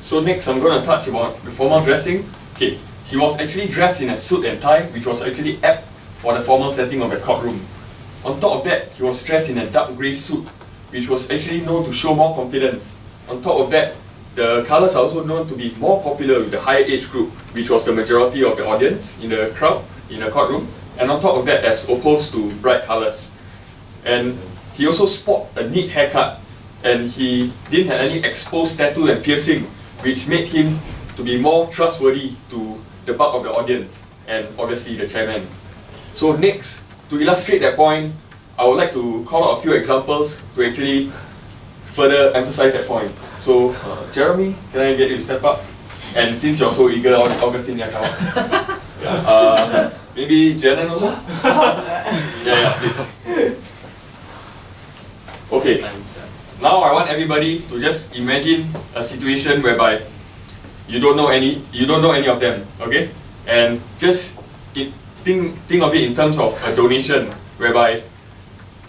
So next I'm going to touch about the formal dressing. Okay, he was actually dressed in a suit and tie, which was actually apt for the formal setting of the courtroom. On top of that, he was dressed in a dark grey suit, which was actually known to show more confidence. On top of that, the colours are also known to be more popular with the higher age group, which was the majority of the audience in the crowd, in the courtroom. And on top of that, as opposed to bright colours. And he also sported a neat haircut, and he didn't have any exposed tattoo and piercing, which made him to be more trustworthy to the bulk of the audience, and obviously the chairman. So next, to illustrate that point, I would like to call out a few examples to actually further emphasize that point. So, Jeremy, can I get you to step up? And since you're so eager, Augustine, yeah, come on. Maybe Janan also? Yeah, please. Okay, now I want everybody to just imagine a situation whereby you don't know any of them, okay? And just think of it in terms of a donation, whereby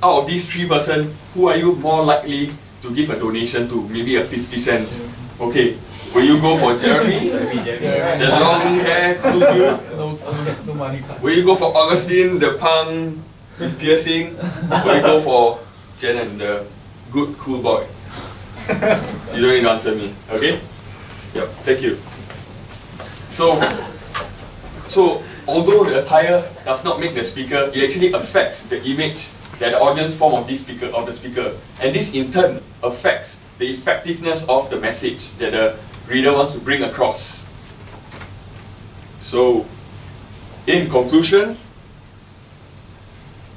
out of these 3 persons, who are you more likely to give a donation to? Maybe a 50 cents. Okay, will you go for Jeremy? The long hair, cool dude? Will you go for Augustine, the punk with piercing? Will you go for Janan, the good, cool boy? You don't need to answer me, okay? Yep, thank you. So although the attire does not make the speaker, it actually affects the image that the audience form of the speaker, and this in turn affects the effectiveness of the message that the reader wants to bring across. So, in conclusion,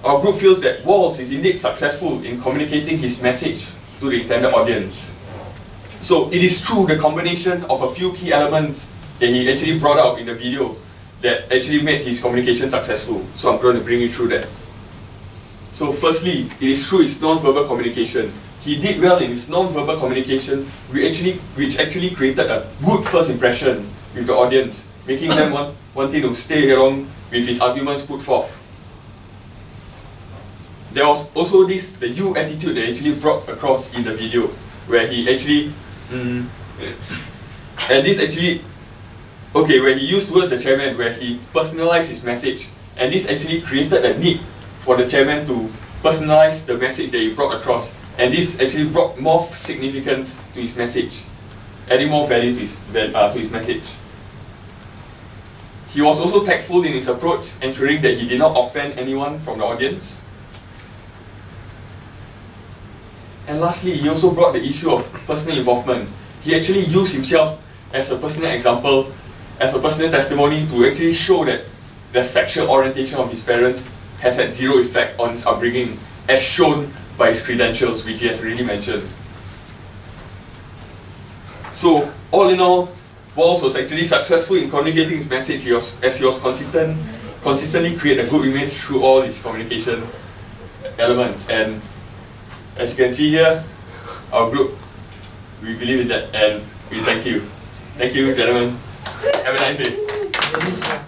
our group feels that Walls is indeed successful in communicating his message to the intended audience. So it is through the combination of a few key elements that he actually brought out in the video that actually made his communication successful. So I'm going to bring you through that. So firstly, it is through his non-verbal communication. He did well in his non-verbal communication, which actually created a good first impression with the audience, making them wanting to stay along with his arguments put forth. There was also the you attitude that actually brought across in the video, where he actually, where he used towards the chairman, where he personalized his message, and this actually created a need for the chairman to personalize the message that he brought across, and this actually brought more significance to his message, adding more value to his message. He was also tactful in his approach, ensuring that he did not offend anyone from the audience. And lastly, he also brought the issue of personal involvement. He actually used himself as a personal example, as a personal testimony to actually show that the sexual orientation of his parents has had zero effect on his upbringing, as shown by his credentials, which he has already mentioned. So, all in all, Walls was actually successful in communicating his message as he was consistently create a good image through all his communication elements. And as you can see here, our group, we believe in that, and we thank you. Thank you, gentlemen. Have a nice day.